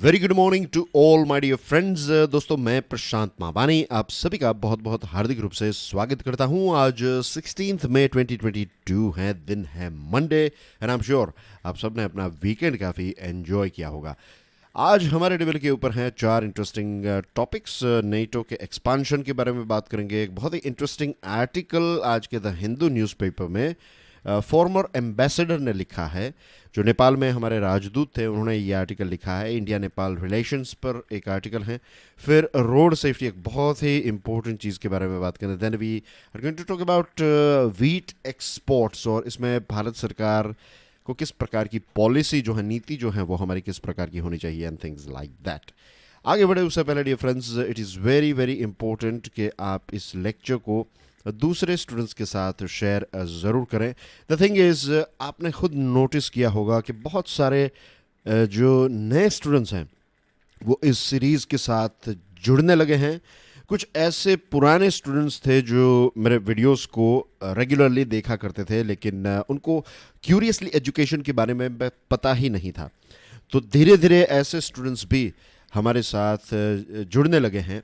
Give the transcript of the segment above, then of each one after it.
Very good morning to all my dear friends. दोस्तों, मैं प्रशांत मावानी आप सभी का बहुत बहुत हार्दिक रूप से स्वागत करता हूं। आज 16 मई 2022 है, दिन है Monday, and I am sure आप सब ने अपना वीकेंड काफ़ी एंजॉय किया होगा। आज हमारे टेबल के ऊपर हैं चार इंटरेस्टिंग टॉपिक्स। नेटो के एक्सपांशन के बारे में बात करेंगे। एक बहुत ही इंटरेस्टिंग आर्टिकल आज के द हिंदू न्यूज़पेपर में फॉर्मर एम्बेसडर ने लिखा है, जो नेपाल में हमारे राजदूत थे, उन्होंने ये आर्टिकल लिखा है। इंडिया नेपाल रिलेशंस पर एक आर्टिकल है। फिर रोड सेफ्टी, एक बहुत ही इंपॉर्टेंट चीज़ के बारे में बात करें। Then we are going to talk about wheat exports, और इसमें भारत सरकार को किस प्रकार की पॉलिसी जो है, नीति जो है, वो हमारी किस प्रकार की होनी चाहिए, एंड थिंग्स लाइक दैट। आगे बढ़े उससे पहले dear friends, it is very very important कि आप इस लेक्चर को दूसरे स्टूडेंट्स के साथ शेयर ज़रूर करें। द थिंग इज़, आपने खुद नोटिस किया होगा कि बहुत सारे जो नए स्टूडेंट्स हैं वो इस सीरीज़ के साथ जुड़ने लगे हैं। कुछ ऐसे पुराने स्टूडेंट्स थे जो मेरे वीडियोस को रेगुलरली देखा करते थे, लेकिन उनको क्यूरियसली एजुकेशन के बारे में पता ही नहीं था। तो धीरे धीरे ऐसे स्टूडेंट्स भी हमारे साथ जुड़ने लगे हैं।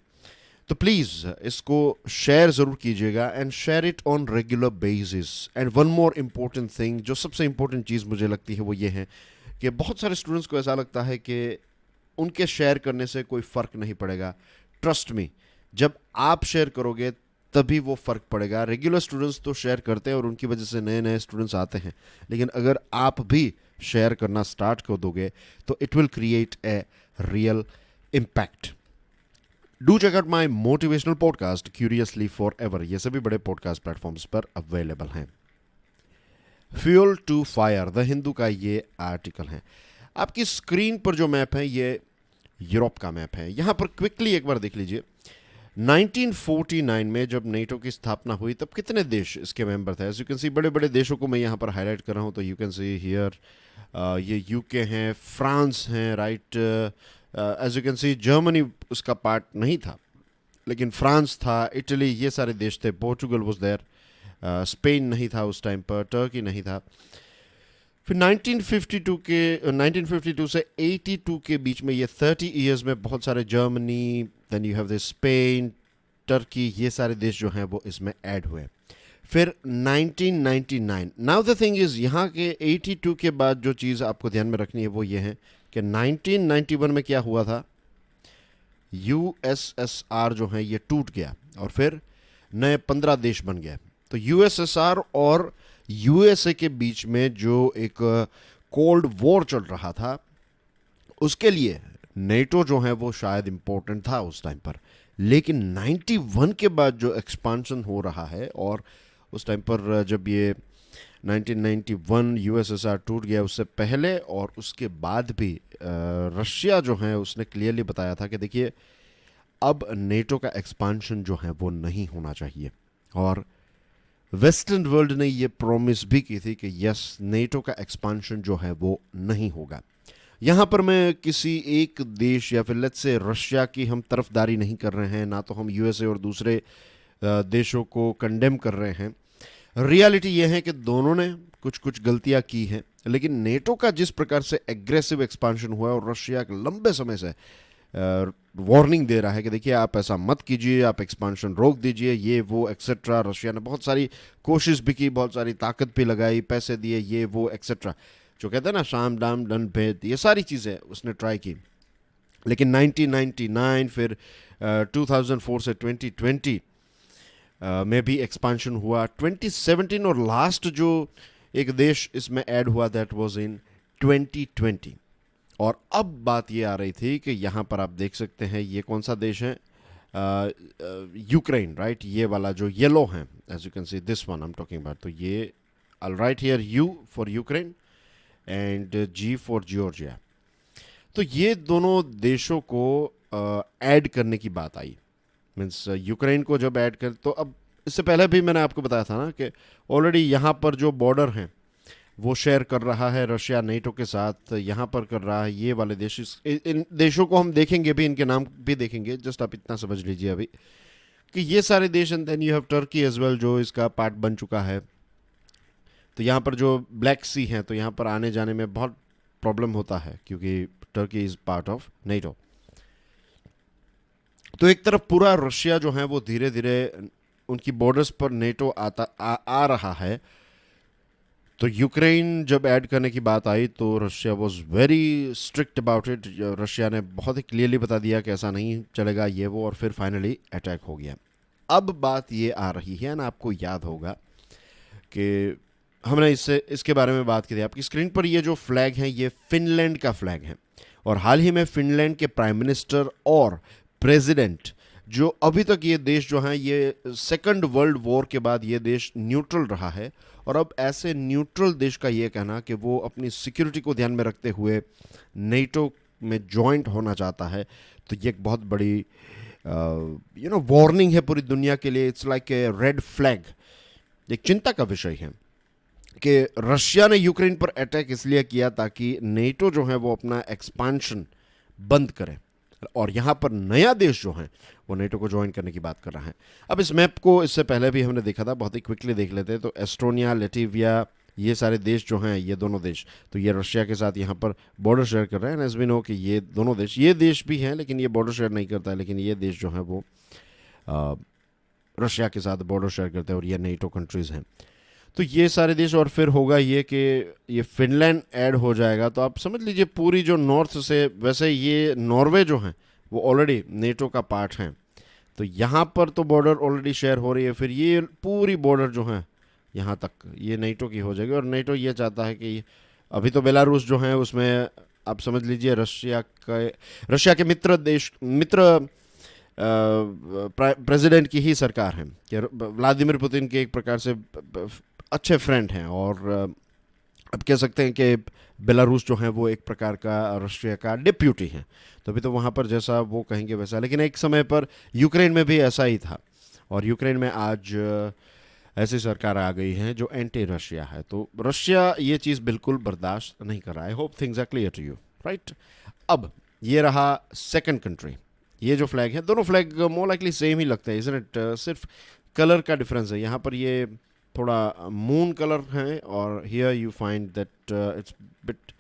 तो प्लीज़ इसको शेयर ज़रूर कीजिएगा, and share it on regular basis. And one more important thing, जो सबसे इम्पोर्टेंट चीज़ मुझे लगती है वो ये है कि बहुत सारे स्टूडेंट्स को ऐसा लगता है कि उनके शेयर करने से कोई फ़र्क नहीं पड़ेगा। ट्रस्ट मी, जब आप शेयर करोगे तभी वो फ़र्क पड़ेगा। रेगुलर स्टूडेंट्स तो शेयर करते हैं और उनकी वजह से नए नए स्टूडेंट्स आते हैं, लेकिन अगर आप भी शेयर करना स्टार्ट कर दोगे तो it will create a real impact. Do check out my motivational podcast Curiously Forever एवर, ये सभी बड़े पॉडकास्ट प्लेटफॉर्म्स पर अवेलेबल हैं। Fuel to fire, the Hindu का ये आर्टिकल है। आपकी स्क्रीन पर जो मैप है ये यूरोप का मैप है। यहाँ पर क्विकली एक बार देख लीजिए। 1949 में जब नेटो की स्थापना हुई तब कितने देश इसके मेंबर थे? एज यू कैन सी, बड़े बड़े देशों को मैं यहाँ पर हाईलाइट कर रहा हूँ। तो यू कैन सी हियर, ये यूके हैं, फ्रांस हैं, right. As you can see, Germany उसका पार्ट नहीं था, लेकिन फ्रांस था, इटली, ये सारे देश थे। पोर्चुगल वाज देयर, स्पेन नहीं था उस टाइम पर, टर्की नहीं था। फिर 1952 से 82 के बीच में, ये 30 इयर्स में बहुत सारे, Germany, then you have the Spain, Turkey, ये सारे देश जो हैं वो इसमें ऐड हुए। फिर 1999, नाउ द थिंग इज़, यहाँ के 82 के बाद जो चीज़ आपको ध्यान में रखनी है वो ये है कि 1991 में क्या हुआ था। यूएसएसआर जो है ये टूट गया और फिर नए 15 देश बन गए। तो यूएसएसआर और यूएसए के बीच में जो एक कोल्ड वॉर चल रहा था, उसके लिए नेटो जो है वो शायद इम्पोर्टेंट था उस टाइम पर। लेकिन 91 के बाद जो एक्सपांशन हो रहा है, और उस टाइम पर जब ये 1991 यूएसएसआर टूट गया, उससे पहले और उसके बाद भी रशिया जो है उसने क्लियरली बताया था कि देखिए, अब नेटो का एक्सपांशन जो है वो नहीं होना चाहिए। और वेस्टर्न वर्ल्ड ने ये प्रॉमिस भी की थी कि यस, नेटो का एक्सपांशन जो है वो नहीं होगा। यहाँ पर मैं किसी एक देश या फिर लेट्स से रशिया की हम तरफदारी नहीं कर रहे हैं, ना तो हम यूएसए और दूसरे देशों को कंडेम कर रहे हैं। रियलिटी ये है कि दोनों ने कुछ कुछ गलतियां की हैं, लेकिन नेटो का जिस प्रकार से एग्रेसिव एक्सपांशन हुआ है, और रशिया के लंबे समय से वार्निंग दे रहा है कि देखिए, आप ऐसा मत कीजिए, आप एक्सपांशन रोक दीजिए, ये वो एक्सेट्रा। रशिया ने बहुत सारी कोशिश भी की, बहुत सारी ताकत भी लगाई, पैसे दिए, ये वो एक्सेट्रा, जो कहते हैं ना, शाम दाम दंड भेद, ये सारी चीज़ें उसने ट्राई की। लेकिन 1999, फिर 2004 से 2020 में भी एक्सपांशन हुआ। 2017 और लास्ट जो एक देश इसमें ऐड हुआ, दैट वाज इन 2020। और अब बात ये आ रही थी कि यहाँ पर आप देख सकते हैं, ये कौन सा देश है? Ukraine, right. ये वाला जो येलो है, as you can see, this one I am talking about. तो ये, I write here U for Ukraine and G for Georgia. तो ये दोनों देशों को ऐड करने की बात आई। मीन्स यूक्रेन को जब ऐड कर, तो अब इससे पहले भी मैंने आपको बताया था ना कि ऑलरेडी यहाँ पर जो बॉर्डर हैं वो शेयर कर रहा है रशिया नेटो के साथ, यहाँ पर कर रहा है ये वाले देश। इन देशों को हम देखेंगे भी, इनके नाम भी देखेंगे, जस्ट आप इतना समझ लीजिए अभी कि ये सारे देश। And then you have Turkey as well, जो इसका पार्ट बन चुका है। तो यहाँ पर जो ब्लैक सी हैं, तो यहाँ पर आने जाने में बहुत प्रॉब्लम होता है, क्योंकि Turkey is part of NATO. तो एक तरफ पूरा रशिया जो है वो धीरे धीरे उनकी बॉर्डर्स पर नेटो आ रहा है। तो यूक्रेन जब ऐड करने की बात आई तो Russia was very strict about it. Russia ने बहुत ही क्लियरली बता दिया कि ऐसा नहीं चलेगा ये वो, और फिर फाइनली अटैक हो गया। अब बात ये आ रही है ना, आपको याद होगा कि हमने इसके बारे में बात की थी। आपकी स्क्रीन पर ये जो फ्लैग है ये फिनलैंड का फ्लैग है, और हाल ही में फिनलैंड के प्राइम मिनिस्टर और प्रेसिडेंट, जो अभी तक ये देश जो है ये सेकंड वर्ल्ड वॉर के बाद ये देश न्यूट्रल रहा है, और अब ऐसे न्यूट्रल देश का ये कहना कि वो अपनी सिक्योरिटी को ध्यान में रखते हुए नेटो में जॉइंट होना चाहता है, तो ये एक बहुत बड़ी वार्निंग है पूरी दुनिया के लिए। It's like a red flag. एक चिंता का विषय है कि रशिया ने यूक्रेन पर अटैक इसलिए किया ताकि नेटो जो है वो अपना एक्सपांशन बंद करे, और यहाँ पर नया देश जो है वो नेटो को ज्वाइन करने की बात कर रहा है। अब इस मैप को इससे पहले भी हमने देखा था, बहुत ही क्विकली देख लेते हैं। तो एस्टोनिया, लेटिविया, ये सारे देश जो हैं, ये दोनों देश तो ये रशिया के साथ यहाँ पर बॉर्डर शेयर कर रहे हैं। एज वी नो कि ये दोनों देश, ये देश भी हैं लेकिन ये बॉर्डर शेयर नहीं करता है, लेकिन ये देश जो है वो रशिया के साथ बॉर्डर शेयर करते हैं, और ये नेटो कंट्रीज़ हैं। तो ये सारे देश, और फिर होगा ये कि ये फिनलैंड ऐड हो जाएगा। तो आप समझ लीजिए पूरी जो नॉर्थ से, वैसे ये नॉर्वे जो है वो ऑलरेडी नेटो का पार्ट हैं, तो यहाँ पर तो बॉर्डर ऑलरेडी शेयर हो रही है। फिर ये पूरी बॉर्डर जो है यहाँ तक ये नेटो की हो जाएगी, और नेटो ये चाहता है कि अभी तो बेलारूस जो है उसमें आप समझ लीजिए रशिया के मित्र प्रेसिडेंट की ही सरकार है, कि व्लादिमीर पुतिन के एक प्रकार से अच्छे फ्रेंड हैं, और अब कह सकते हैं कि बेलारूस जो है वो एक प्रकार का रशिया का डिप्यूटी है। तो अभी तो वहाँ पर जैसा वो कहेंगे वैसा, लेकिन एक समय पर यूक्रेन में भी ऐसा ही था, और यूक्रेन में आज ऐसी सरकार आ गई है जो एंटी रशिया है। तो रशिया ये चीज़ बिल्कुल बर्दाश्त नहीं कर रहा है। Hope things are clear to you, right. अब ये रहा सेकंड कंट्री। ये जो फ्लैग है, दोनों फ्लैग मोर लाइकली सेम ही लगते हैं, इजंट इट? सिर्फ कलर का डिफरेंस है। यहाँ पर ये थोड़ा मून कलर है, और here you find that it's bit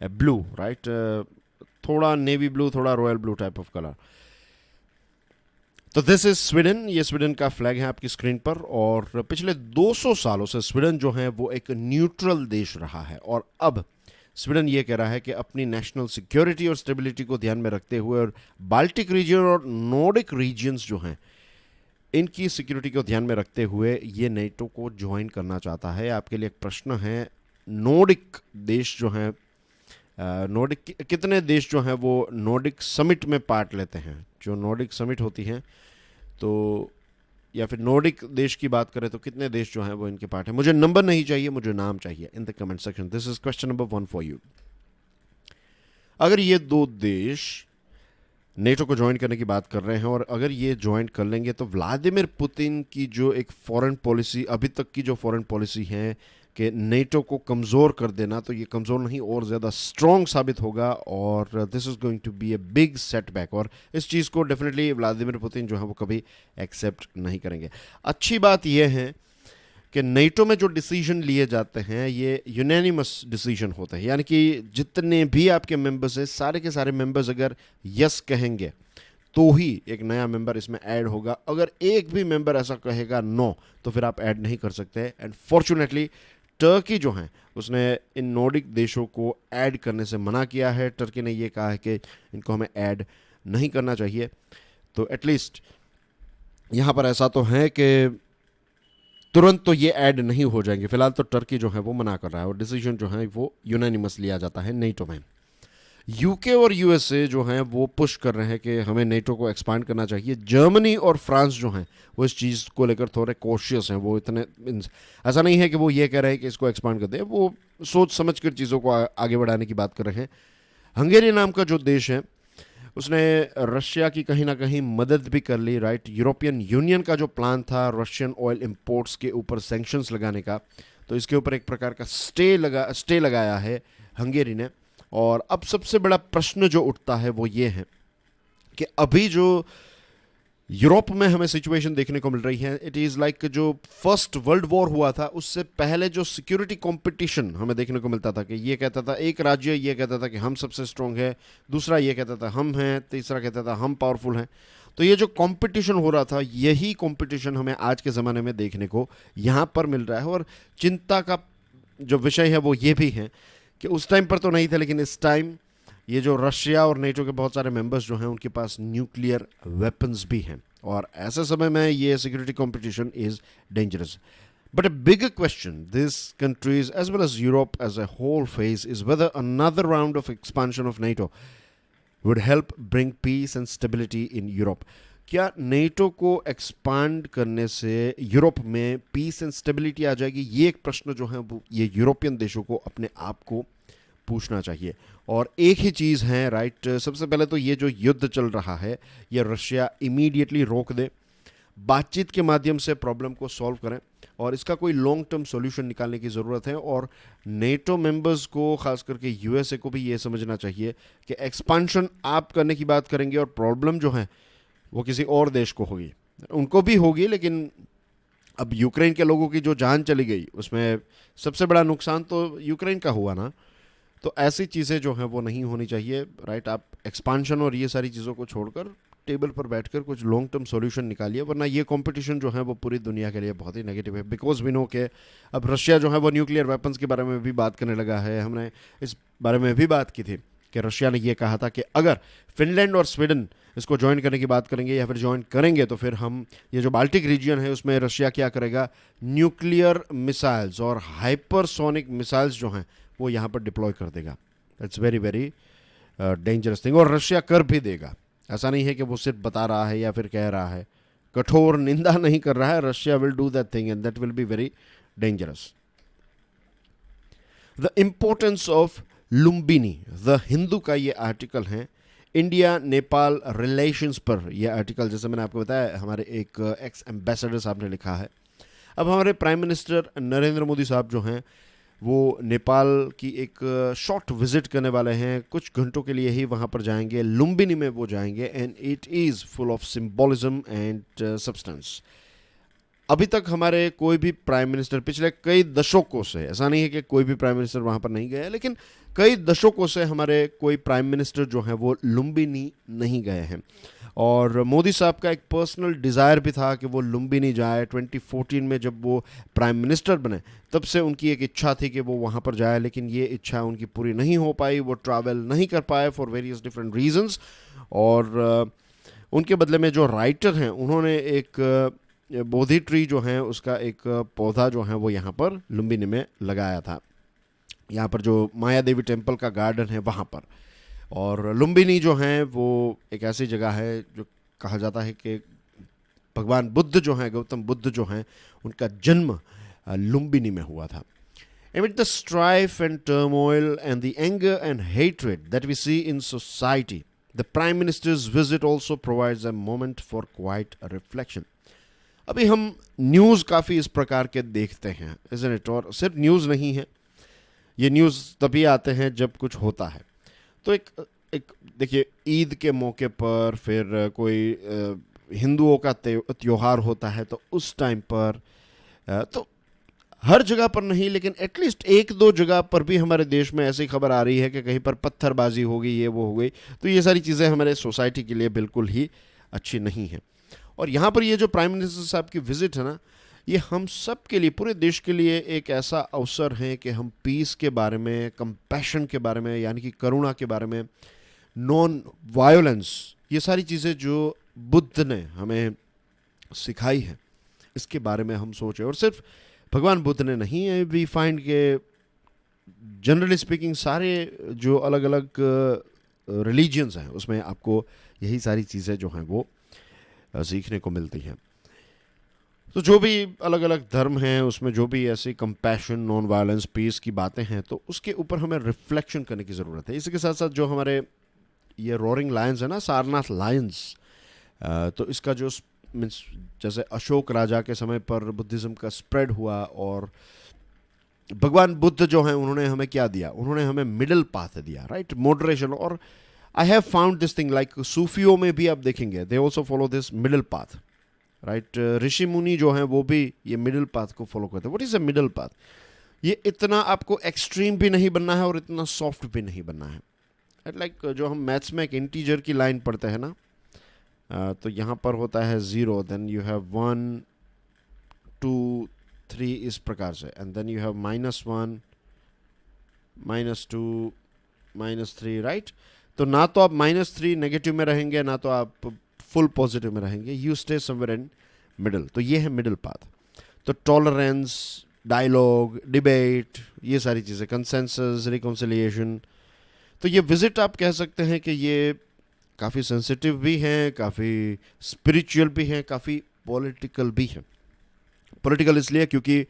blue, right. थोड़ा नेवी ब्लू, थोड़ा royal blue type of colour. तो दिस इज स्वीडन। ये स्वीडन का फ्लैग है आपकी स्क्रीन पर, और पिछले 200 सालों से स्वीडन जो है वो एक न्यूट्रल देश रहा है, और अब स्वीडन ये कह रहा है कि अपनी नेशनल सिक्योरिटी और स्टेबिलिटी को ध्यान में रखते हुए, और बाल्टिक रीजन और नॉर्डिक रीजन्स जो हैं इनकी सिक्योरिटी को ध्यान में रखते हुए ये नेटो को ज्वाइन करना चाहता है। आपके लिए एक प्रश्न है, नॉर्डिक देश जो हैं, नॉर्डिक कितने देश जो हैं वो नॉर्डिक समिट में पार्ट लेते हैं? जो नॉर्डिक समिट होती हैं, तो या फिर नॉर्डिक देश की बात करें तो कितने देश जो हैं वो इनके पार्ट हैं? मुझे नंबर नहीं चाहिए, मुझे नाम चाहिए in the comment section. This is question number 1 for you. अगर ये दो देश नेटो को ज्वाइन करने की बात कर रहे हैं, और अगर ये ज्वाइन कर लेंगे, तो व्लादिमीर पुतिन की जो एक फॉरेन पॉलिसी, अभी तक की जो फॉरेन पॉलिसी है कि नेटो को कमज़ोर कर देना, तो ये कमज़ोर नहीं और ज़्यादा स्ट्रॉन्ग साबित होगा, और this is going to be a big setback. और इस चीज़ को डेफिनेटली व्लादिमीर पुतिन जो है वो कभी एक्सेप्ट नहीं करेंगे। अच्छी बात यह है कि नेटो में जो डिसीजन लिए जाते हैं ये यूनानिमस डिसीजन होते हैं, यानी कि जितने भी आपके मेंबर्स हैं, सारे के सारे मेंबर्स अगर यस कहेंगे तो ही एक नया मेंबर इसमें ऐड होगा। अगर एक भी मेंबर ऐसा कहेगा नो, तो फिर आप ऐड नहीं कर सकते। एंड फॉर्चुनेटली टर्की जो है उसने इन नॉर्डिक देशों को ऐड करने से मना किया है। टर्की ने ये कहा है कि इनको हमें ऐड नहीं करना चाहिए। तो एटलीस्ट यहाँ पर ऐसा तो है कि तुरंत तो ये ऐड नहीं हो जाएंगे। फिलहाल तो टर्की जो है वो मना कर रहा है, और डिसीजन जो है वो यूनानिमस लिया जाता है नेटो में। यूके और यूएसए जो हैं वो पुश कर रहे हैं कि हमें नेटो को एक्सपांड करना चाहिए। जर्मनी और फ्रांस जो हैं वो इस चीज़ को लेकर थोड़े कॉशियस हैं। वो इतने, ऐसा नहीं है कि वो ये कह रहे हैं कि इसको एक्सपांड कर दें, वो सोच समझ कर चीज़ों को आगे बढ़ाने की बात कर रहे हैं। हंगेरी नाम का जो देश है उसने रशिया की कहीं ना कहीं मदद भी कर ली, राइट। यूरोपियन यूनियन का जो प्लान था रशियन ऑयल इंपोर्ट्स के ऊपर सैंक्शंस लगाने का, तो इसके ऊपर एक प्रकार का स्टे लगाया है हंगेरी ने। और अब सबसे बड़ा प्रश्न जो उठता है वो ये है कि अभी जो यूरोप में हमें सिचुएशन देखने को मिल रही है, इट इज़ लाइक जो फर्स्ट वर्ल्ड वॉर हुआ था उससे पहले जो सिक्योरिटी कंपटीशन हमें देखने को मिलता था कि ये कहता था, एक राज्य ये कहता था कि हम सबसे स्ट्रांग है, दूसरा ये कहता था हम हैं, तीसरा कहता था हम पावरफुल हैं। तो ये जो कंपटीशन हो रहा था, यही कंपटीशन हमें आज के ज़माने में देखने को यहाँ पर मिल रहा है। और चिंता का जो विषय है वो ये भी है कि उस टाइम पर तो नहीं था, लेकिन इस टाइम ये जो रशिया और नेटो के बहुत सारे मेंबर्स जो हैं उनके पास न्यूक्लियर वेपन्स भी हैं, और ऐसे समय में ये security competition is dangerous. But a bigger question these countries as well as Europe as a whole face is whether another round of expansion of NATO would help bring peace and stability in Europe. क्या NATO को expand करने से Europe में piece and stability आ जाएगी? ये एक प्रश्न जो है वो ये यूरोपियन देशों को अपने आप को पूछना चाहिए। और एक ही चीज़ है, राइट, सबसे पहले तो ये जो युद्ध चल रहा है ये रशिया इमीडिएटली रोक दे, बातचीत के माध्यम से प्रॉब्लम को सॉल्व करें, और इसका कोई लॉन्ग टर्म सॉल्यूशन निकालने की ज़रूरत है। और नेटो मेंबर्स को, खास करके यूएसए को भी ये समझना चाहिए कि एक्सपांशन आप करने की बात करेंगे और प्रॉब्लम जो है वो किसी और देश को होगी, उनको भी होगी, लेकिन अब यूक्रेन के लोगों की जो जान चली गई उसमें सबसे बड़ा नुकसान तो यूक्रेन का हुआ ना। तो ऐसी चीज़ें जो हैं वो नहीं होनी चाहिए, राइट। आप एक्सपांशन और ये सारी चीज़ों को छोड़कर टेबल पर बैठकर कुछ लॉन्ग टर्म सॉल्यूशन निकालिए, वरना ये कंपटीशन जो है वो पूरी दुनिया के लिए बहुत ही नेगेटिव है। बिकॉज वी नो के अब रशिया जो है वो न्यूक्लियर वेपन्स के बारे में भी बात करने लगा है। हमने इस बारे में भी बात की थी कि रशिया ने ये कहा था कि अगर फिनलैंड और स्वीडन इसको ज्वाइन करने की बात करेंगे या फिर ज्वाइन करेंगे तो फिर हम ये जो बाल्टिक रीजन है उसमें रशिया क्या करेगा, न्यूक्लियर मिसाइल्स और हाइपरसोनिक मिसाइल्स जो हैं वो यहाँ पर डिप्लॉय कर देगा। It's very very dangerous thing, और रशिया कर भी देगा। ऐसा नहीं है कि वो सिर्फ बता रहा है या फिर कह रहा है, कठोर निंदा नहीं कर रहा है, Russia will do that thing and that will be very dangerous. The importance of Lumbini, the Hindu का ये आर्टिकल है, इंडिया नेपाल रिलेशंस पर यह आर्टिकल, जैसे मैंने आपको बताया, हमारे एक एक्स एम्बेसडर साहब ने लिखा है। अब हमारे प्राइम मिनिस्टर नरेंद्र मोदी साहब जो हैं वो नेपाल की एक शॉर्ट विजिट करने वाले हैं, कुछ घंटों के लिए ही वहाँ पर जाएंगे, लुम्बिनी में वो जाएंगे, and it is full of symbolism and substance. अभी तक हमारे कोई भी प्राइम मिनिस्टर पिछले कई दशकों से, ऐसा नहीं है कि कोई भी प्राइम मिनिस्टर वहाँ पर नहीं गए, लेकिन कई दशकों से हमारे कोई प्राइम मिनिस्टर जो हैं वो लुम्बिनी नहीं गए हैं। और मोदी साहब का एक पर्सनल डिज़ायर भी था कि वो लुम्बिनी जाए। 2014 में जब वो प्राइम मिनिस्टर बने तब से उनकी एक इच्छा थी कि वो वहाँ पर जाए, लेकिन ये इच्छा उनकी पूरी नहीं हो पाई, वो ट्रैवल नहीं कर पाए फॉर वेरियस डिफरेंट रीजंस। और उनके बदले में जो राइटर हैं उन्होंने एक बोधि ट्री जो है उसका एक पौधा जो है वो यहाँ पर लुम्बिनी में लगाया था, यहाँ पर जो माया देवी टेम्पल का गार्डन है वहाँ पर। और लुम्बिनी जो है वो एक ऐसी जगह है जो कहा जाता है कि भगवान बुद्ध जो हैं, गौतम बुद्ध जो हैं, उनका जन्म लुम्बिनी में हुआ था। Amid the strife and turmoil and the anger and hatred that we see in society, the Prime Minister's visit also provides a moment for quiet reflection. अभी हम न्यूज़ काफ़ी इस प्रकार के देखते हैं, isn't it? और सिर्फ न्यूज़ नहीं है, ये न्यूज़ तभी आते हैं जब कुछ होता है। तो एक देखिए, ईद के मौके पर, फिर कोई हिंदुओं का त्योहार होता है तो उस टाइम पर, तो हर जगह पर नहीं लेकिन एटलीस्ट एक दो जगह पर भी हमारे देश में ऐसी खबर आ रही है कि कहीं पर पत्थरबाजी हो गई, ये वो हो गई। तो ये सारी चीज़ें हमारे सोसाइटी के लिए बिल्कुल ही अच्छी नहीं हैं। और यहाँ पर ये जो प्राइम मिनिस्टर साहब की विज़िट है ना, ये हम सब के लिए, पूरे देश के लिए एक ऐसा अवसर है कि हम पीस के बारे में, कंपैशन के बारे में, यानी कि करुणा के बारे में, नॉन वायोलेंस, ये सारी चीज़ें जो बुद्ध ने हमें सिखाई है, इसके बारे में हम सोचें। और सिर्फ भगवान बुद्ध ने नहीं है, वी फाइंड के जनरली स्पीकिंग सारे जो अलग अलग रिलीजियंस हैं उसमें आपको यही सारी चीज़ें जो हैं वो सीखने को मिलती हैं। तो जो भी अलग अलग धर्म हैं उसमें जो भी ऐसी कंपैशन, नॉन वायलेंस, पीस की बातें हैं, तो उसके ऊपर हमें रिफ्लेक्शन करने की ज़रूरत है। इसी के साथ साथ जो हमारे ये रोरिंग लायंस है ना, सारनाथ लायंस, तो इसका जो मीन्स जैसे अशोक राजा के समय पर बुद्धिज़्म का स्प्रेड हुआ, और भगवान बुद्ध जो हैं उन्होंने हमें क्या दिया, उन्होंने हमें मिडिल पाथ दिया, राइट, मॉडरेशन। और I have found this thing like सूफियों में भी आप देखेंगे they also follow this middle path, right. ऋषि मुनि जो हैं वो भी ये मिडिल पाथ को फॉलो करते हैं। What is a middle path? ये इतना आपको एक्सट्रीम भी नहीं बनना है और इतना सॉफ्ट भी नहीं बनना है। लाइक जो हम मैथ्स में एक इंटीजर की लाइन पढ़ते हैं ना, तो यहाँ पर होता है 0, देन यू हैव 1 2 3 इस प्रकार से, and then you have -1 -2 -3, right. तो ना तो आप -3 नेगेटिव में रहेंगे, ना तो आप फुल पॉजिटिव में रहेंगे, you stay somewhere in middle. तो ये है मिडिल पाथ। तो टॉलरेंस, डायलॉग, डिबेट, ये सारी चीज़ें, कंसेंसस, रिकॉन्सिलिएशन। तो ये विजिट आप कह सकते हैं कि ये काफ़ी सेंसिटिव भी हैं, काफ़ी स्पिरिचुअल भी हैं, काफ़ी पॉलिटिकल भी हैं। पॉलिटिकल इसलिए क्योंकि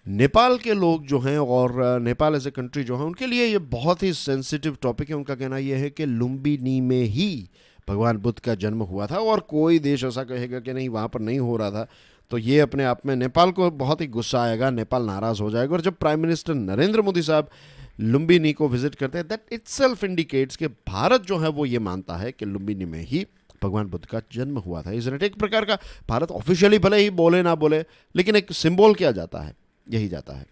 नेपाल के लोग जो हैं और नेपाल एज ए कंट्री जो है उनके लिए ये बहुत ही सेंसिटिव टॉपिक है। उनका कहना ये है कि लुम्बिनी में ही भगवान बुद्ध का जन्म हुआ था और कोई देश ऐसा कहेगा कि नहीं वहाँ पर नहीं हो रहा था, तो ये अपने आप में नेपाल को बहुत ही गुस्सा आएगा, नेपाल नाराज़ हो जाएगा। और जब प्राइम मिनिस्टर नरेंद्र मोदी साहब लुम्बिनी को विजिट करते हैं, दैट इटसेल्फ इंडिकेट्स कि भारत जो है वो ये मानता है कि लुम्बिनी में ही भगवान बुद्ध का जन्म हुआ था। इसलिए एक प्रकार का भारत ऑफिशियली भले ही बोले ना बोले, लेकिन एक सिंबल किया जाता है, यही जाता है।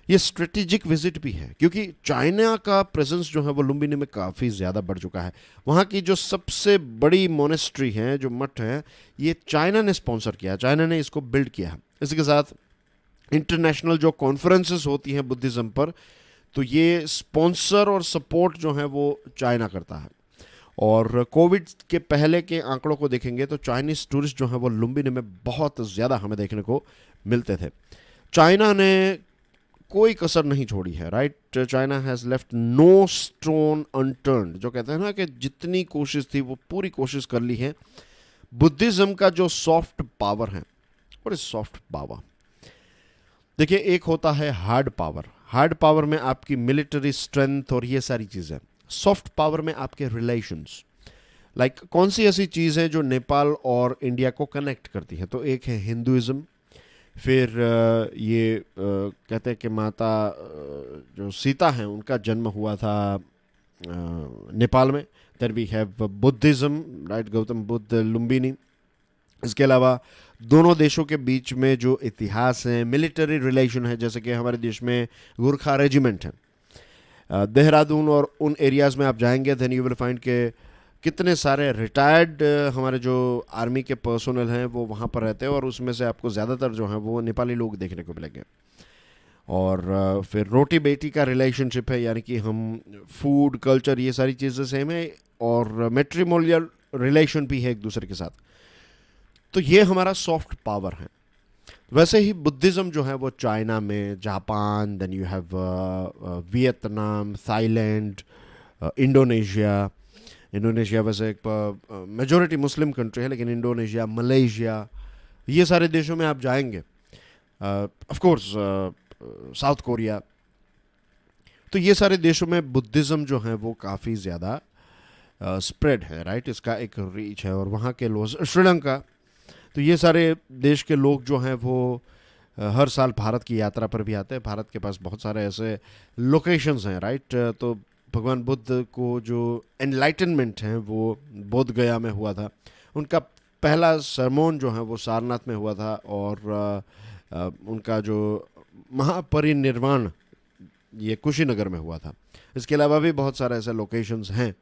ये स्ट्रेटेजिक विजिट भी है क्योंकि चाइना का प्रेजेंस जो है वो लुम्बिनी में काफ़ी ज़्यादा बढ़ चुका है। वहाँ की जो सबसे बड़ी मोनेस्ट्री है, जो मठ है, ये चाइना ने स्पॉन्सर किया, चाइना ने इसको बिल्ड किया है। इसी के साथ इंटरनेशनल जो कॉन्फ्रेंसेस होती हैं बुद्धिज़्म पर, तो ये स्पॉन्सर और सपोर्ट जो है वो चाइना करता है। और कोविड के पहले के आंकड़ों को देखेंगे तो चाइनीज़ टूरिस्ट जो है वो लुम्बिनी में बहुत ज़्यादा हमें देखने को मिलते थे। चाइना ने कोई कसर नहीं छोड़ी है, right. China has left no stone unturned, जो कहते हैं ना कि जितनी कोशिश थी वो पूरी कोशिश कर ली है। बुद्धिज़्म का जो सॉफ्ट पावर है, व्हाट इज सॉफ्ट पावर? देखिए, एक होता है हार्ड पावर। हार्ड पावर में आपकी मिलिट्री स्ट्रेंथ और ये सारी चीज़ें। सॉफ्ट पावर में आपके रिलेशंस, लाइक कौन सी ऐसी चीज़ है जो नेपाल और इंडिया को कनेक्ट करती है? तो एक है हिंदुइज्म, फिर ये कहते हैं कि माता जो सीता हैं उनका जन्म हुआ था नेपाल में। Then we have Buddhism, right, Gautam Buddha, Lumbini. इसके अलावा दोनों देशों के बीच में जो इतिहास है, मिलिट्री रिलेशन है, जैसे कि हमारे देश में गुरखा रेजिमेंट है। देहरादून और उन एरियाज़ में आप जाएंगे, देन यू विल फाइंड के कितने सारे रिटायर्ड हमारे जो आर्मी के पर्सोनल हैं वो वहाँ पर रहते हैं, और उसमें से आपको ज़्यादातर जो हैं वो नेपाली लोग देखने को मिलेंगे। और फिर रोटी बेटी का रिलेशनशिप है, यानी कि हम फूड, कल्चर, ये सारी चीज़ें सेम है, और मैट्रिमोनियल रिलेशन भी है एक दूसरे के साथ। तो ये हमारा सॉफ्ट पावर है। वैसे ही बुद्धिज़्म जो है वो चाइना में, Japan, then you have Vietnam, Thailand, Indonesia. Indonesia वैसे एक मेजॉरिटी मुस्लिम कंट्री है, लेकिन इंडोनेशिया, मलेशिया, ये सारे देशों में आप जाएंगे। Of course south Korea. तो ये सारे देशों में बुद्धिज़्म जो है वो काफ़ी ज़्यादा स्प्रेड है, राइट। इसका एक रीच है। और वहाँ के लोग, श्रीलंका, तो ये सारे देश के लोग जो हैं वो हर साल भारत की यात्रा पर भी आते हैं। भारत के पास बहुत सारे ऐसे लोकेशंस हैं, राइट। तो भगवान बुद्ध को जो एनलाइटनमेंट है वो बोध गया में हुआ था। उनका पहला सरमोन जो है वो सारनाथ में हुआ था, और उनका जो महापरिनिर्वाण ये कुशीनगर में हुआ था। इसके अलावा भी बहुत सारे ऐसे लोकेशंस हैं।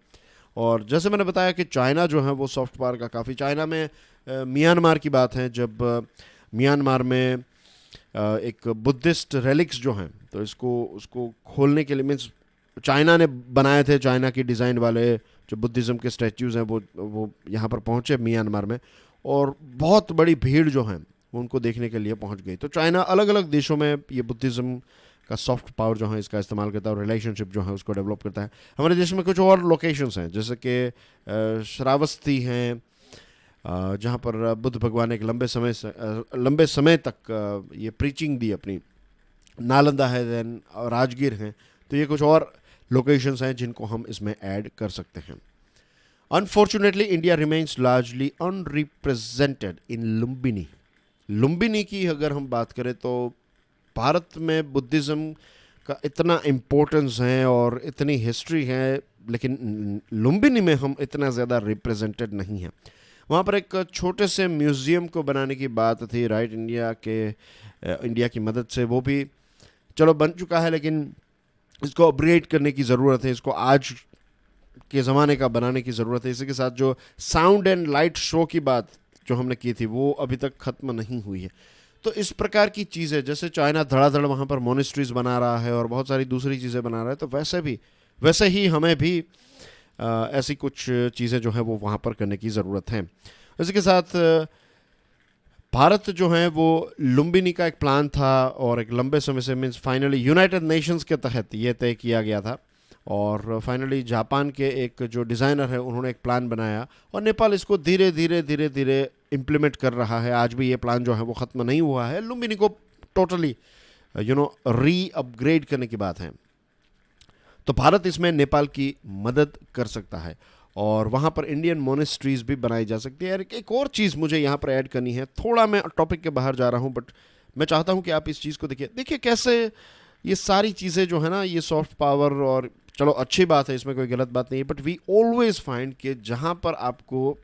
और जैसे मैंने बताया कि चाइना जो है वो सॉफ्ट पावर का काफ़ी, चाइना में म्यांमार की बात है, जब म्यांमार में एक बुद्धिस्ट रेलिक्स जो हैं, तो उसको खोलने के लिए, मीन्स चाइना ने बनाए थे, चाइना की डिज़ाइन वाले जो बुद्धिज़्म के स्टैच्यूज़ हैं वो यहाँ पर पहुँचे म्यांमार में, और बहुत बड़ी भीड़ जो है वो उनको देखने के लिए पहुँच गई। तो चाइना अलग अलग देशों में ये बुद्धिज़्म का सॉफ्ट पावर जो है इसका इस्तेमाल करता है, और रिलेशनशिप जो है उसको डेवलप करता है। हमारे देश में कुछ और लोकेशंस हैं, जैसे कि श्रावस्ती हैं, जहाँ पर बुद्ध भगवान ने एक लंबे समय तक ये प्रीचिंग दी अपनी। नालंदा है, देन राजगीर हैं। तो ये कुछ और लोकेशंस हैं जिनको हम इसमें ऐड कर सकते हैं। Unfortunately India remains largely unrepresented इन लुम्बिनी। लुम्बिनी की अगर हम बात करें तो भारत में बुद्धिज़्म का इतना इम्पोर्टेंस है और इतनी हिस्ट्री है, लेकिन लुम्बिनी में हम इतना ज़्यादा रिप्रेजेंटेड नहीं हैं। वहाँ पर एक छोटे से म्यूज़ियम को बनाने की बात थी, राइट, इंडिया की मदद से। वो भी चलो बन चुका है, लेकिन इसको अपग्रेड करने की ज़रूरत है, इसको आज के ज़माने का बनाने की ज़रूरत है। इसी के साथ जो साउंड एंड लाइट शो की बात जो हमने की थी वो अभी तक ख़त्म नहीं हुई है। तो इस प्रकार की चीज़ें, जैसे चाइना धड़ाधड़ वहाँ पर मोनेस्ट्रीज बना रहा है और बहुत सारी दूसरी चीज़ें बना रहा है, तो वैसे ही हमें भी ऐसी कुछ चीज़ें जो हैं वो वहाँ पर करने की ज़रूरत है। इसी के साथ भारत जो है वो लुम्बिनी का एक प्लान था और एक लंबे समय से, मीन्स फाइनली यूनाइटेड नेशंस के तहत ये तय किया गया था और फाइनली जापान के एक जो डिज़ाइनर है उन्होंने एक प्लान बनाया और नेपाल इसको धीरे धीरे इम्प्लीमेंट कर रहा है। आज भी ये प्लान जो है वो ख़त्म नहीं हुआ है। लुम्बिनी को टोटली री अपग्रेड करने की बात है, तो भारत इसमें नेपाल की मदद कर सकता है और वहाँ पर इंडियन मोनेस्ट्रीज भी बनाई जा सकती है। एक और चीज़ मुझे यहाँ पर ऐड करनी है, थोड़ा मैं टॉपिक के बाहर जा रहा हूँ बट मैं चाहता हूँ कि आप इस चीज़ को देखिए कैसे ये सारी चीज़ें जो है ना, ये सॉफ्ट पावर, और चलो अच्छी बात है, इसमें कोई गलत बात नहीं है, बट वी ऑलवेज फाइंड कि जहाँ पर आपको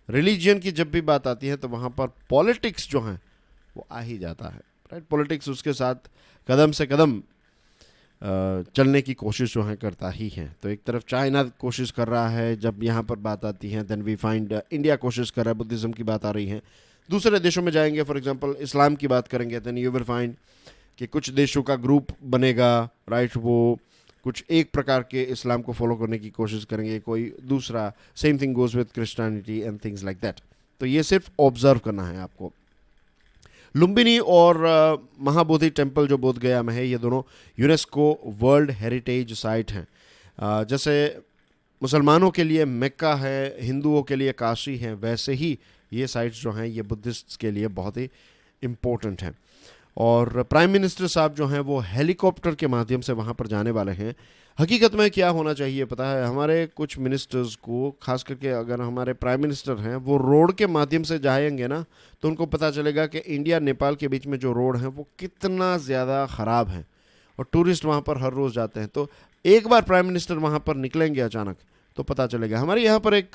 रिलीजन की जब भी बात आती है तो वहाँ पर पॉलिटिक्स जो है वो आ ही जाता है, राइट। पॉलिटिक्स उसके साथ कदम से कदम चलने की कोशिश जो है करता ही है। तो एक तरफ चाइना कोशिश कर रहा है, जब यहाँ पर बात आती है देन वी फाइंड इंडिया कोशिश कर रहा है, बुद्धिज़्म की बात आ रही है। दूसरे देशों में जाएंगे, फॉर एग्जांपल इस्लाम की बात करेंगे, देन यू विल फाइंड कि कुछ देशों का ग्रुप बनेगा, राइट, वो कुछ एक प्रकार के इस्लाम को फॉलो करने की कोशिश करेंगे, कोई दूसरा। Same thing goes with Christianity and things like that. तो ये सिर्फ ऑब्जर्व करना है आपको। लुम्बिनी और महाबोधि टेम्पल जो बोध गया में है, ये दोनों यूनेस्को वर्ल्ड हेरिटेज साइट हैं। जैसे मुसलमानों के लिए मेक्का है, हिंदुओं के लिए काशी है, वैसे ही ये साइट्स जो हैं ये बुद्धिस्ट के लिए बहुत ही इम्पोर्टेंट हैं। और प्राइम मिनिस्टर साहब जो हैं वो हेलीकॉप्टर के माध्यम से वहाँ पर जाने वाले हैं। हकीकत में क्या होना चाहिए पता है, हमारे कुछ मिनिस्टर्स को, खास करके अगर हमारे प्राइम मिनिस्टर हैं वो रोड के माध्यम से जाएंगे ना, तो उनको पता चलेगा कि इंडिया नेपाल के बीच में जो रोड है वो कितना ज़्यादा ख़राब है और टूरिस्ट वहाँ पर हर रोज़ जाते हैं। तो एक बार प्राइम मिनिस्टर वहाँ पर निकलेंगे अचानक तो पता चलेगा। हमारे यहाँ पर एक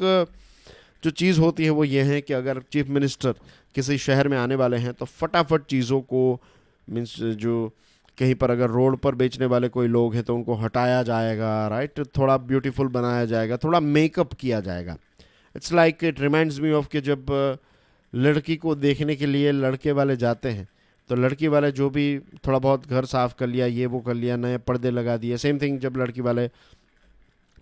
जो चीज़ होती है वो ये है कि अगर चीफ मिनिस्टर किसी शहर में आने वाले हैं तो फटाफट चीज़ों को, मीन्स जो कहीं पर अगर रोड पर बेचने वाले कोई लोग हैं तो उनको हटाया जाएगा, राइट, थोड़ा ब्यूटीफुल बनाया जाएगा, थोड़ा मेकअप किया जाएगा। It's like it reminds me of कि जब लड़की को देखने के लिए लड़के वाले जाते हैं तो लड़की वाले जो भी थोड़ा बहुत घर साफ़ कर लिया, ये वो कर लिया, नए पर्दे लगा दिए। सेम थिंग जब लड़की वाले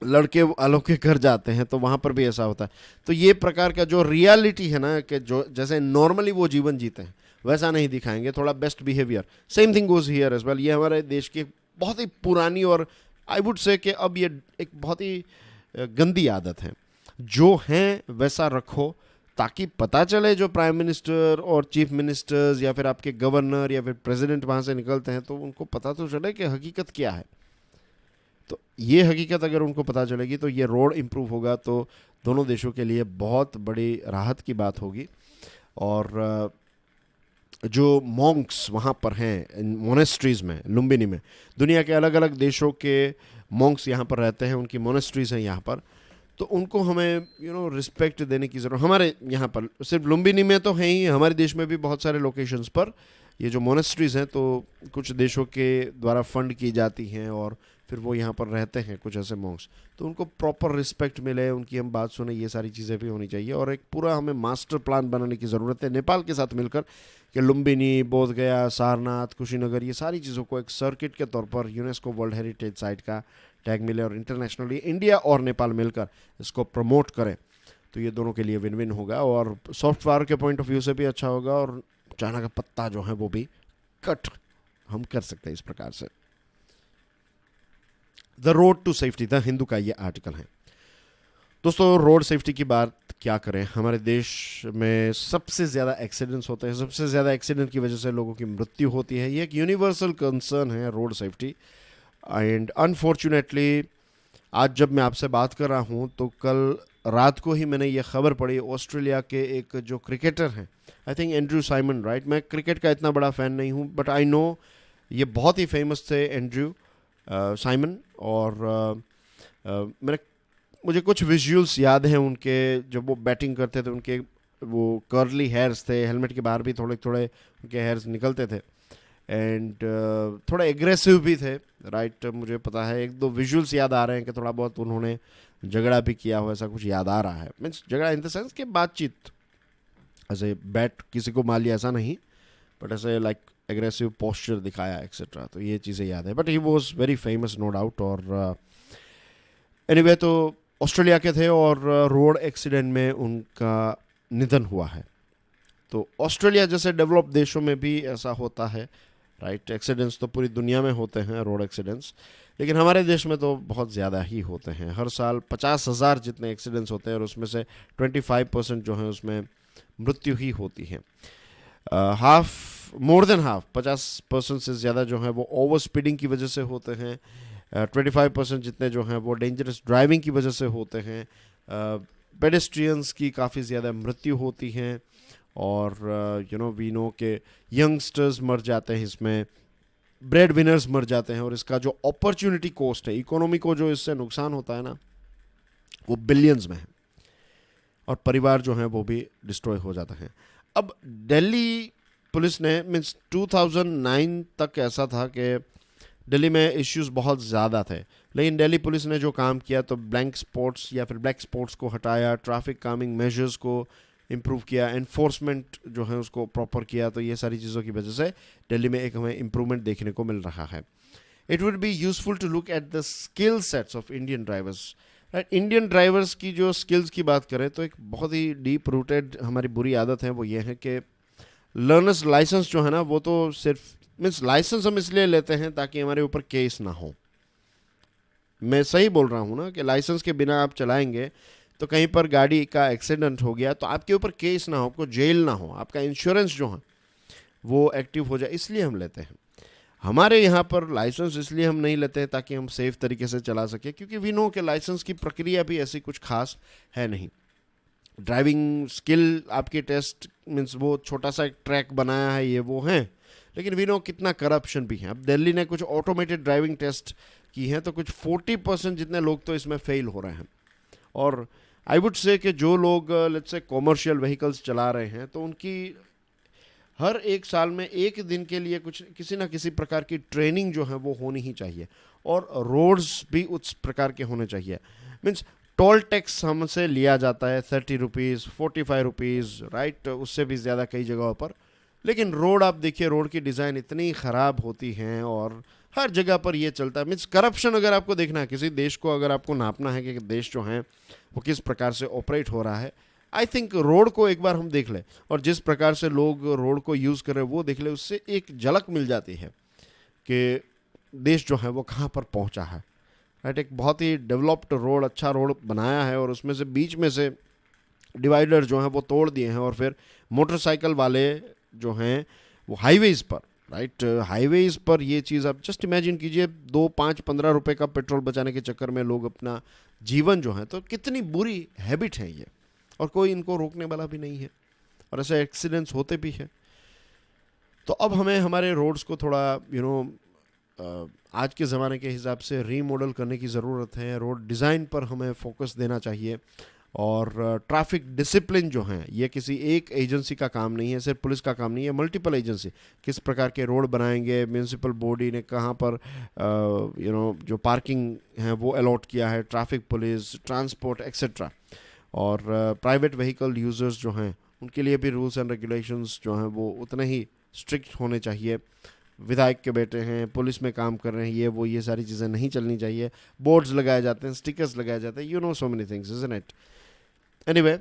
लड़के वालों के घर जाते हैं तो वहाँ पर भी ऐसा होता है। तो ये प्रकार का जो रियलिटी है ना, कि जो जैसे नॉर्मली वो जीवन जीते हैं वैसा नहीं दिखाएंगे, थोड़ा best behaviour. Same thing goes here as well. ये हमारे देश की बहुत ही पुरानी और आई वुड से कि अब ये एक बहुत ही गंदी आदत है। जो हैं वैसा रखो ताकि पता चले जो प्राइम मिनिस्टर और चीफ मिनिस्टर्स या फिर आपके गवर्नर या फिर प्रेसिडेंट वहाँ से निकलते हैं तो उनको पता तो चले कि हकीकत क्या है। तो ये हकीकत अगर उनको पता चलेगी तो ये रोड इम्प्रूव होगा, तो दोनों देशों के लिए बहुत बड़ी राहत की बात होगी। और जो मॉन्क्स वहाँ पर हैं मोनेस्ट्रीज़ में, लुम्बिनी में, दुनिया के अलग अलग देशों के मॉन्क्स यहाँ पर रहते हैं, उनकी मोनेस्ट्रीज़ हैं यहाँ पर, तो उनको हमें रिस्पेक्ट देने की ज़रूरत। हमारे यहाँ पर सिर्फ लुम्बिनी में तो है ही, हमारे देश में भी बहुत सारे लोकेशंस पर ये जो मोनेस्ट्रीज़ हैं तो कुछ देशों के द्वारा फंड की जाती हैं और फिर वो यहाँ पर रहते हैं कुछ ऐसे मॉन्क्स, तो उनको प्रॉपर रिस्पेक्ट मिले, उनकी हम बात सुने, ये सारी चीज़ें भी होनी चाहिए। और एक पूरा हमें मास्टर प्लान बनाने की ज़रूरत है नेपाल के साथ मिलकर कि लुम्बिनी, बोध गया, सारनाथ, कुशीनगर, ये सारी चीज़ों को एक सर्किट के तौर पर यूनेस्को वर्ल्ड हेरिटेज साइट का टैग मिले और इंटरनेशनली इंडिया और नेपाल मिलकर इसको प्रमोट करें, तो ये दोनों के लिए विन विन होगा और सॉफ्ट पावर के पॉइंट ऑफ व्यू से भी अच्छा होगा और चाइना का पत्ता जो है वो भी कट हम कर सकते हैं इस प्रकार से। The road to safety, the Hindu का ये आर्टिकल है। दोस्तों, रोड सेफ्टी की बात क्या करें, हमारे देश में सबसे ज़्यादा एक्सीडेंट्स होते हैं, सबसे ज़्यादा एक्सीडेंट की वजह से लोगों की मृत्यु होती है। ये एक यूनिवर्सल कंसर्न है रोड सेफ्टी। एंड अनफॉर्चुनेटली आज जब मैं आपसे बात कर रहा हूँ तो कल रात को ही मैंने ये खबर पढ़ी, ऑस्ट्रेलिया के एक जो क्रिकेटर हैं, I think Andrew Simon, right. मैं क्रिकेट का इतना बड़ा फ़ैन नहीं हूँ बट आई नो ये बहुत ही फेमस थे एंड्रयू साइमन। और मैंने मुझे कुछ विजुअल्स याद हैं उनके, जब वो बैटिंग करते थे, उनके वो कर्ली हेयर्स थे, हेलमेट के बाहर भी थोड़े थोड़े उनके हेयर्स निकलते थे, एंड थोड़ा एग्रेसिव भी थे, राइट। मुझे पता है, एक दो विजुअल्स याद आ रहे हैं कि थोड़ा बहुत उन्होंने झगड़ा भी किया हो, ऐसा कुछ याद आ रहा है। मीन्स झगड़ा इन द सेंस कि बातचीत, ऐसे बैट किसी को मार लिया ऐसा नहीं, बट ऐसे लाइक एग्रेसिव पोस्चर दिखाया एक्सेट्रा, तो ये चीज़ें याद है। But he was very famous, no doubt. और एनीवे तो ऑस्ट्रेलिया के थे और रोड एक्सीडेंट में उनका निधन हुआ है। तो ऑस्ट्रेलिया जैसे डेवलप देशों में भी ऐसा होता है, राइट। एक्सीडेंट्स तो पूरी दुनिया में होते हैं, रोड एक्सीडेंट्स, लेकिन हमारे देश में तो बहुत ज़्यादा ही होते हैं। हर साल 50,000 जितने एक्सीडेंट्स होते हैं और उसमें से 25% जो है उसमें मृत्यु ही होती है। मोर देन हाफ, 50% से ज़्यादा जो है वो ओवर स्पीडिंग की वजह से होते हैं। 25% जितने जो हैं वो डेंजरस ड्राइविंग की वजह से होते हैं। पेडेस्ट्रियंस की काफ़ी ज़्यादा मृत्यु होती हैं, और वी नो के यंगस्टर्स मर जाते हैं इसमें, ब्रेड विनर्स मर जाते हैं, और इसका जो अपॉर्चुनिटी कॉस्ट है, इकोनॉमी को जो इससे नुकसान होता है ना, वो बिलियंस में है, और परिवार जो है वो भी डिस्ट्रॉय हो जाता है। अब दिल्ली पुलिस ने, मीन्स 2009 तक ऐसा था कि दिल्ली में इश्यूज बहुत ज़्यादा थे, लेकिन दिल्ली पुलिस ने जो काम किया तो ब्लैंक स्पॉट्स या फिर ब्लैक स्पॉट्स को हटाया, ट्रैफिक कामिंग मेजर्स को इम्प्रूव किया, एनफोर्समेंट जो है उसको प्रॉपर किया। तो ये सारी चीज़ों की वजह से दिल्ली में एक हमें इम्प्रूवमेंट देखने को मिल रहा है। It would be useful to look at the skill sets of Indian drivers, right. Indian drivers की जो स्किल्स की बात करें तो एक बहुत ही डीप रूटेड हमारी बुरी आदत है, वो ये है कि लर्नर्स लाइसेंस जो है ना, वो तो सिर्फ मीन्स लाइसेंस हम इसलिए लेते हैं ताकि हमारे ऊपर केस ना हो। मैं सही बोल रहा हूँ ना, कि लाइसेंस के बिना आप चलाएंगे तो कहीं पर गाड़ी का एक्सीडेंट हो गया तो आपके ऊपर केस ना हो, आपको जेल ना हो, आपका इंश्योरेंस जो है वो एक्टिव हो जाए, इसलिए हम लेते हैं। हमारे यहाँ पर लाइसेंस इसलिए हम नहीं लेते हैं ताकि हम सेफ तरीके से चला सकें, क्योंकि वी नो के लाइसेंस की प्रक्रिया भी ऐसी कुछ खास है नहीं। ड्राइविंग स्किल आपकी टेस्ट मीन्स वो छोटा सा एक ट्रैक बनाया है, ये वो है, लेकिन वी नो कितना करप्शन भी है। अब दिल्ली ने कुछ ऑटोमेटेड ड्राइविंग टेस्ट की हैं, तो कुछ 40% जितने लोग तो इसमें फेल हो रहे हैं। और आई वुड से कि जो लोग लेट्स से कॉमर्शियल व्हीकल्स चला रहे हैं, तो उनकी हर एक साल में एक दिन के लिए कुछ किसी ना किसी प्रकार की ट्रेनिंग जो है वो होनी ही चाहिए, और रोड्स भी उस प्रकार के होने चाहिए। मीन्स टोल टैक्स हमसे लिया जाता है 30 रुपीज़, 45 रुपीज़, राइट, उससे भी ज़्यादा कई जगहों पर, लेकिन रोड आप देखिए, रोड की डिज़ाइन इतनी ख़राब होती हैं और हर जगह पर ये चलता है। मीन्स करप्शन अगर आपको देखना है, किसी देश को अगर आपको नापना है कि देश जो है वो किस प्रकार से ऑपरेट हो रहा है, आई थिंक रोड को एक बार हम देख लें, और जिस प्रकार से लोग रोड को यूज़ कर रहे हैं वो देख लें, उससे एक झलक मिल जाती है कि देश जो है वो कहाँ पर पहुँचा है, राइट। एक बहुत ही डेवलप्ड रोड, अच्छा रोड बनाया है, और उसमें से बीच में से डिवाइडर जो हैं वो तोड़ दिए हैं, और फिर मोटरसाइकिल वाले जो हैं वो हाईवेज़ पर, राइट, हाईवेज़ पर ये चीज़ आप जस्ट इमेजिन कीजिए, 2, 5, 15 रुपए का पेट्रोल बचाने के चक्कर में लोग अपना जीवन जो है, तो कितनी बुरी हैबिट है ये, और कोई इनको रोकने वाला भी नहीं है, और ऐसे एक्सीडेंट्स होते भी हैं। तो अब हमें हमारे रोड्स को थोड़ा आज के ज़माने के हिसाब से रीमॉडल करने की ज़रूरत है। रोड डिज़ाइन पर हमें फोकस देना चाहिए, और ट्रैफिक डिसिप्लिन जो है ये किसी एक एजेंसी का काम नहीं है, सिर्फ पुलिस का काम नहीं है, मल्टीपल एजेंसी किस प्रकार के रोड बनाएंगे, म्यूनिसिपल बॉडी ने कहाँ पर जो पार्किंग है वो अलॉट किया है, ट्रैफिक पुलिस, ट्रांसपोर्ट एक्सेट्रा, और प्राइवेट व्हीकल यूज़र्स जो हैं उनके लिए भी रूल्स एंड रेगुलेशंस जो हैं वो उतने ही स्ट्रिक्ट होने चाहिए। विधायक के बेटे हैं, पुलिस में काम कर रहे हैं, ये सारी चीज़ें नहीं चलनी चाहिए। बोर्ड्स लगाए जाते हैं, स्टिकर्स लगाए जाते हैं, so many things, isn't it. Anyway,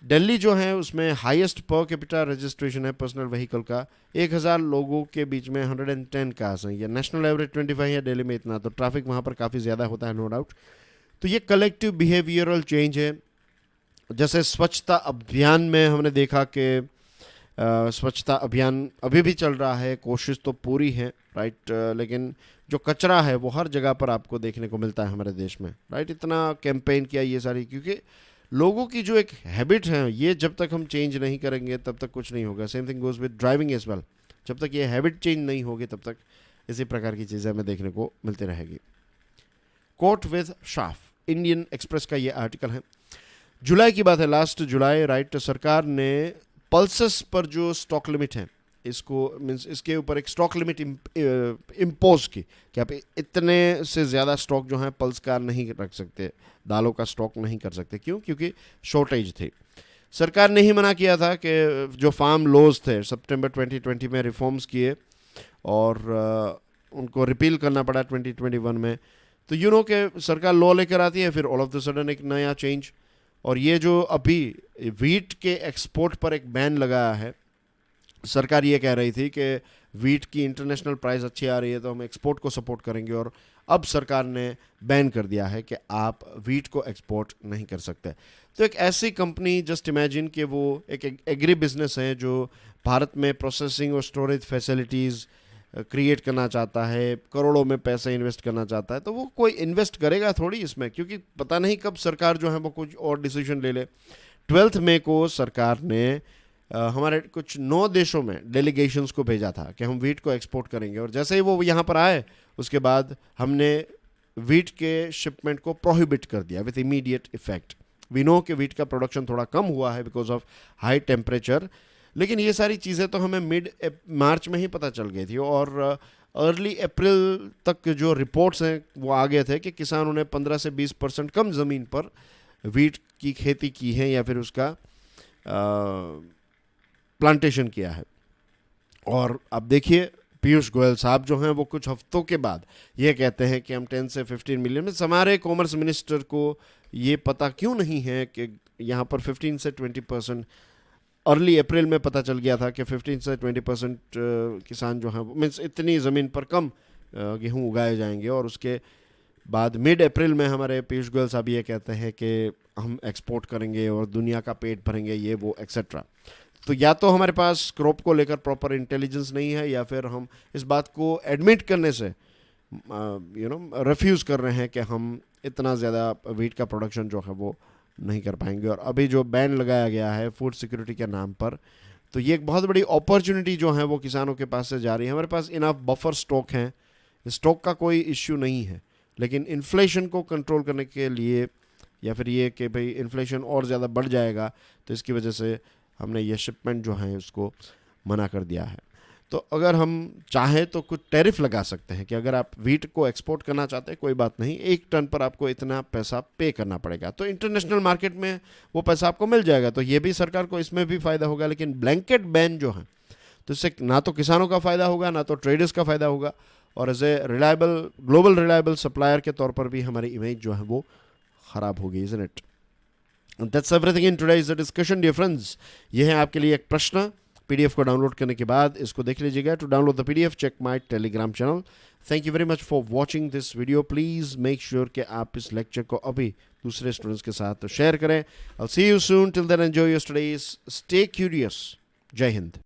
Delhi जो है उसमें हाईएस्ट पर कैपिटा रजिस्ट्रेशन है पर्सनल व्हीकल का। 1000 लोगों के बीच में 110 कार्स हैं, या नेशनल एवरेज 25 है, दिल्ली में इतना, तो ट्रैफिक वहाँ पर काफ़ी ज़्यादा होता है, नो डाउट। तो ये कलेक्टिव बिहेवियरल चेंज है। जैसे स्वच्छता अभियान में हमने देखा कि स्वच्छता अभियान अभी भी चल रहा है, कोशिश तो पूरी है, राइट, लेकिन जो कचरा है वो हर जगह पर आपको देखने को मिलता है हमारे देश में, राइट। इतना कैंपेन किया ये सारी, क्योंकि लोगों की जो एक हैबिट है, ये जब तक हम चेंज नहीं करेंगे तब तक कुछ नहीं होगा। Same thing goes with driving as well, जब तक ये हैबिट चेंज नहीं होगी तब तक इसी प्रकार की चीज़ें हमें देखने को मिलती रहेगी। Coat with chaff, Indian Express का ये आर्टिकल है। जुलाई की बात है, लास्ट जुलाई, राइट, सरकार ने पल्सेस पर जो स्टॉक लिमिट है, इसको मीन्स इसके ऊपर एक स्टॉक लिमिट इम्पोज की कि आप इतने से ज़्यादा स्टॉक जो है पल्स का नहीं रख सकते, दालों का स्टॉक नहीं कर सकते। क्यों? क्योंकि शॉर्टेज थी। सरकार ने ही मना किया था कि जो फार्म लॉज थे सितंबर 2020 में रिफॉर्म्स किए और उनको रिपील करना पड़ा 2021 में। तो यू नो कि सरकार लॉ लेकर आती है, फिर ऑल ऑफ द सडन एक नया चेंज। और ये जो अभी वीट के एक्सपोर्ट पर एक बैन लगाया है, सरकार ये कह रही थी कि वीट की इंटरनेशनल प्राइस अच्छी आ रही है तो हम एक्सपोर्ट को सपोर्ट करेंगे, और अब सरकार ने बैन कर दिया है कि आप वीट को एक्सपोर्ट नहीं कर सकते। तो एक ऐसी कंपनी, जस्ट इमेजिन कि वो एक एग्री बिजनेस है जो भारत में प्रोसेसिंग और स्टोरेज फैसिलिटीज़ क्रिएट करना चाहता है, करोड़ों में पैसे इन्वेस्ट करना चाहता है, तो वो कोई इन्वेस्ट करेगा थोड़ी इसमें, क्योंकि पता नहीं कब सरकार जो है वो कुछ और डिसीजन ले ले। 12 मई को सरकार ने हमारे कुछ 9 देशों में डेलीगेशंस को भेजा था कि हम वीट को एक्सपोर्ट करेंगे, और जैसे ही वो यहाँ पर आए उसके बाद हमने वीट के शिपमेंट को प्रोहिबिट कर दिया with immediate effect. We know कि वीट का प्रोडक्शन थोड़ा कम हुआ है बिकॉज ऑफ हाई टेम्परेचर, लेकिन ये सारी चीज़ें तो हमें मिड मार्च में ही पता चल गई थी, और अर्ली अप्रैल तक जो रिपोर्ट्स हैं वो आ गए थे कि किसानों ने 15 से 20% कम ज़मीन पर वीट की खेती की है या फिर उसका प्लांटेशन किया है। और अब देखिए पीयूष गोयल साहब जो हैं वो कुछ हफ्तों के बाद ये कहते हैं कि हम 10 से 15 मिलियन में, हमारे कॉमर्स मिनिस्टर को ये पता क्यों नहीं है कि यहाँ पर 15 से 20%, अर्ली अप्रैल में पता चल गया था कि 15 से 20% किसान जो हैं मीन्स इतनी ज़मीन पर कम गेहूँ उगाए जाएंगे, और उसके बाद मिड अप्रैल में हमारे पीयूष गोयल साहब ये कहते हैं कि हम एक्सपोर्ट करेंगे और दुनिया का पेट भरेंगे, ये वो एक्सेट्रा। तो या तो हमारे पास क्रॉप को लेकर प्रॉपर इंटेलिजेंस नहीं है, या फिर हम इस बात को एडमिट करने से रिफ्यूज़ कर रहे हैं कि हम इतना ज़्यादा वीट का प्रोडक्शन जो है वो नहीं कर पाएंगे। और अभी जो बैन लगाया गया है फूड सिक्योरिटी के नाम पर, तो ये एक बहुत बड़ी अपॉर्चुनिटी जो है वो किसानों के पास से जा रही है। हमारे पास इनफ बफर स्टॉक हैं, स्टॉक का कोई इश्यू नहीं है, लेकिन इन्फ्लेशन को कंट्रोल करने के लिए, या फिर ये कि भाई इन्फ्लेशन और ज़्यादा बढ़ जाएगा, तो इसकी वजह से हमने ये शिपमेंट जो है उसको मना कर दिया है। तो अगर हम चाहें तो कुछ टैरिफ लगा सकते हैं कि अगर आप वीट को एक्सपोर्ट करना चाहते हैं कोई बात नहीं, 1 टन पर आपको इतना पैसा पे करना पड़ेगा, तो इंटरनेशनल मार्केट में वो पैसा आपको मिल जाएगा, तो ये भी सरकार को इसमें भी फ़ायदा होगा। लेकिन ब्लैंकेट बैन जो है, तो इससे ना तो किसानों का फ़ायदा होगा ना तो ट्रेडर्स का फ़ायदा होगा, और as a reliable, global reliable supplier के तौर पर भी हमारी इमेज जो है वो ख़राब होगी, isn't it? That's everything in today's discussion dear friends. ये है आपके लिए एक प्रश्न, पीडीएफ को डाउनलोड करने के बाद इसको देख लीजिएगा। To download the PDF check my Telegram channel. Thank you very much for watching this video. Please make sure कि आप इस लेक्चर को अभी दूसरे स्टूडेंट्स के साथ शेयर करें। I will see you soon, till then enjoy your studies, stay curious. Jai Hind.